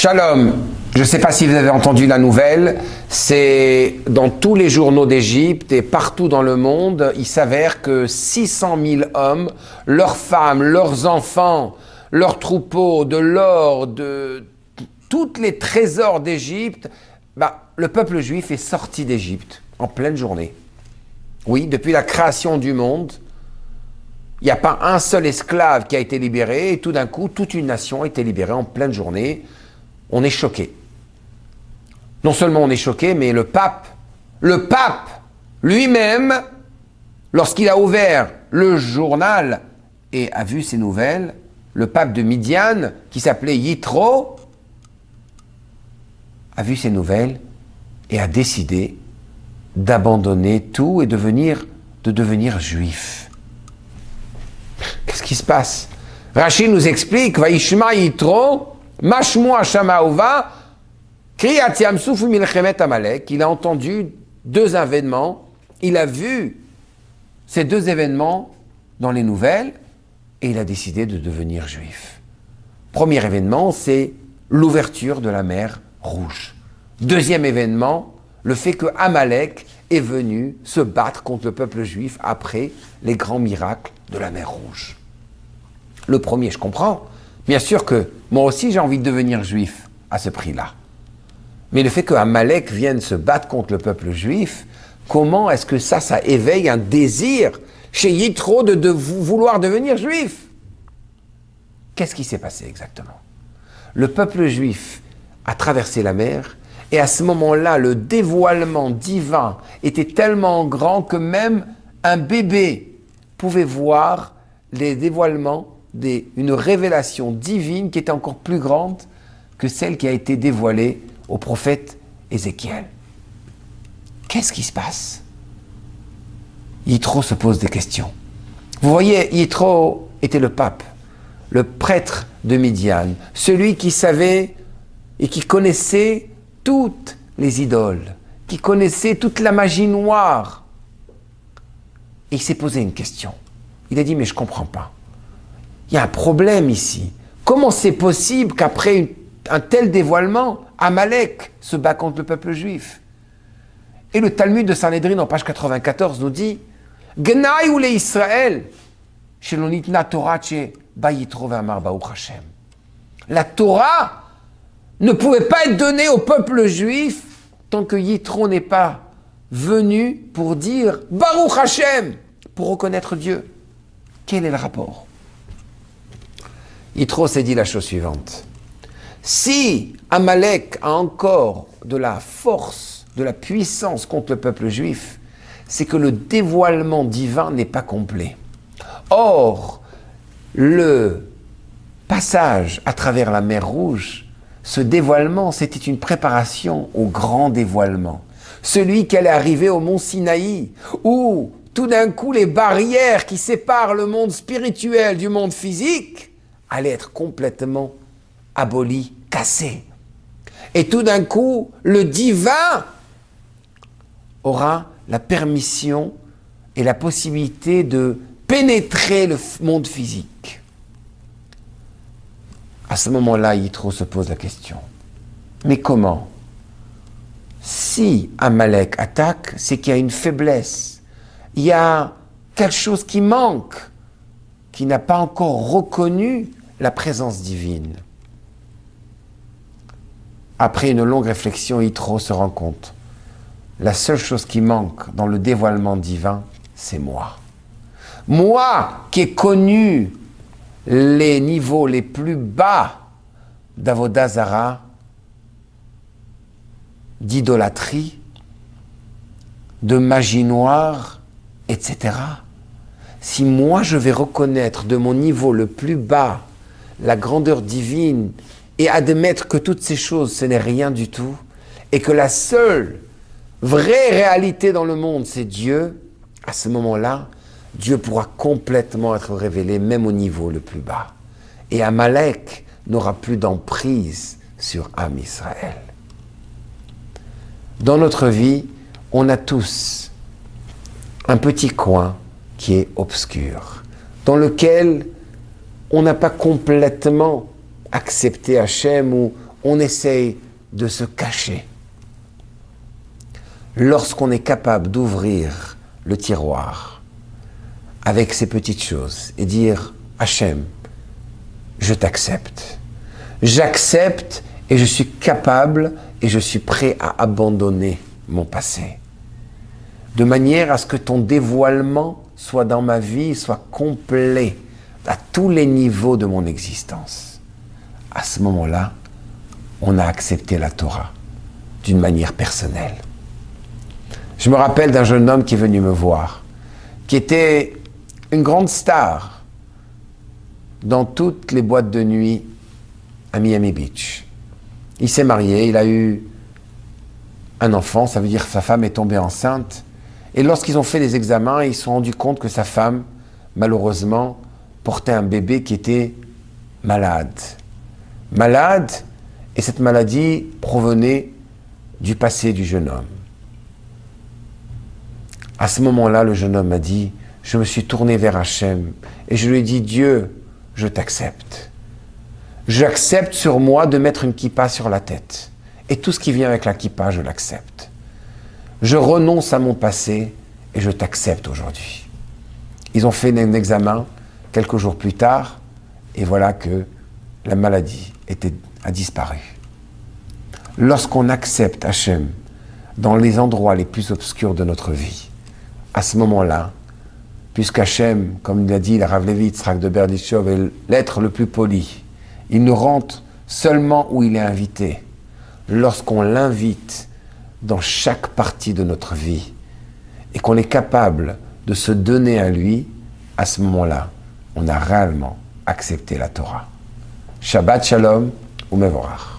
Shalom, je ne sais pas si vous avez entendu la nouvelle, c'est dans tous les journaux d'Égypte et partout dans le monde, il s'avère que 600 000 hommes, leurs femmes, leurs enfants, leurs troupeaux, de l'or, de tous les trésors d'Égypte, le peuple juif est sorti d'Égypte en pleine journée. Oui, depuis la création du monde, il n'y a pas un seul esclave qui a été libéré et tout d'un coup, toute une nation a été libérée en pleine journée. On est choqué. Non seulement on est choqué, mais le pape lui-même, lorsqu'il a ouvert le journal et a vu ces nouvelles, le pape de Midian, qui s'appelait Yitro, a vu ces nouvelles et a décidé d'abandonner tout et de devenir juif. Qu'est-ce qui se passe? Rachid nous explique, Vaishma Yitro, Mashmu Hashem Ahuva, Kriyat Yamsuf Milchemet Amalek. Il a entendu deux événements, il a vu ces deux événements dans les nouvelles et il a décidé de devenir juif. Premier événement, c'est l'ouverture de la mer Rouge. Deuxième événement, le fait que Amalek est venu se battre contre le peuple juif après les grands miracles de la mer Rouge. Le premier, je comprends. Bien sûr que moi aussi j'ai envie de devenir juif à ce prix-là. Mais le fait que Amalek vienne se battre contre le peuple juif, comment est-ce que ça éveille un désir chez Yitro de vouloir devenir juif? Qu'est-ce qui s'est passé exactement? Le peuple juif a traversé la mer et à ce moment-là, le dévoilement divin était tellement grand que même un bébé pouvait voir les dévoilements une révélation divine qui était encore plus grande que celle qui a été dévoilée au prophète Ézéchiel. Qu'est-ce qui se passe? Yitro se pose des questions. Vous voyez, Yitro était le pape, le prêtre de Midian, celui qui savait et qui connaissait toutes les idoles, qui connaissait toute la magie noire. Et il s'est posé une question. Il a dit, mais je ne comprends pas. Il y a un problème ici. Comment c'est possible qu'après un tel dévoilement, Amalek se bat contre le peuple juif? Et le Talmud de Sanhedrin, en page 94, nous dit Gnaï ou les Israël, Shelonitna Torah che Bayitro ve'amar Baruch Hashem. La Torah ne pouvait pas être donnée au peuple juif tant que Yitro n'est pas venu pour dire Baruch Hashem, pour reconnaître Dieu. Quel est le rapport? Yitro s'est dit la chose suivante. Si Amalek a encore de la force, de la puissance contre le peuple juif, c'est que le dévoilement divin n'est pas complet. Or, le passage à travers la mer Rouge, ce dévoilement, c'était une préparation au grand dévoilement. Celui qui allait arriver au mont Sinaï, où tout d'un coup les barrières qui séparent le monde spirituel du monde physique allaient être complètement abolies, cassées. Et tout d'un coup, le divin aura la permission et la possibilité de pénétrer le monde physique. À ce moment-là, Yitro se pose la question. Mais comment? Si Amalek attaque, c'est qu'il y a une faiblesse. Il y a quelque chose qui manque, qui n'a pas encore reconnu la présence divine. Après une longue réflexion, Yitro se rend compte. La seule chose qui manque dans le dévoilement divin, c'est moi. Moi qui ai connu les niveaux les plus bas d'Avodah Zara, d'idolâtrie, de magie noire, etc. Si moi je vais reconnaître de mon niveau le plus bas la grandeur divine et admettre que toutes ces choses, ce n'est rien du tout, et que la seule vraie réalité dans le monde, c'est Dieu, à ce moment-là, Dieu pourra complètement être révélé, même au niveau le plus bas. Et Amalek n'aura plus d'emprise sur Am Israël. Dans notre vie, on a tous un petit coin qui est obscur, dans lequel on n'a pas complètement accepté Hachem, ou on essaye de se cacher. Lorsqu'on est capable d'ouvrir le tiroir avec ces petites choses et dire « Hachem, je t'accepte. J'accepte et je suis capable et je suis prêt à abandonner mon passé. » De manière à ce que ton dévoilement soit dans ma vie, soit complet à tous les niveaux de mon existence. À ce moment-là, on a accepté la Torah d'une manière personnelle. Je me rappelle d'un jeune homme qui est venu me voir, qui était une grande star dans toutes les boîtes de nuit à Miami Beach. Il s'est marié, il a eu un enfant, ça veut dire que sa femme est tombée enceinte. Et lorsqu'ils ont fait les examens, ils se sont rendus compte que sa femme, malheureusement, portait un bébé qui était malade. Malade, et cette maladie provenait du passé du jeune homme. À ce moment-là, le jeune homme m'a dit, je me suis tourné vers Hachem et je lui ai dit, Dieu, je t'accepte. J'accepte sur moi de mettre une kippa sur la tête. Et tout ce qui vient avec la kippa, je l'accepte. Je renonce à mon passé et je t'accepte aujourd'hui. Ils ont fait un examen quelques jours plus tard et voilà que la maladie a disparu. Lorsqu'on accepte Hachem dans les endroits les plus obscurs de notre vie, à ce moment-là, puisqu'Hachem, comme l'a dit le Rav Levi Yitzhak de Berdichov, est l'être le plus poli, il nous rentre seulement où il est invité. Lorsqu'on l'invite dans chaque partie de notre vie et qu'on est capable de se donner à lui, à ce moment-là, on a réellement accepté la Torah. Shabbat Shalom ou Mevorach.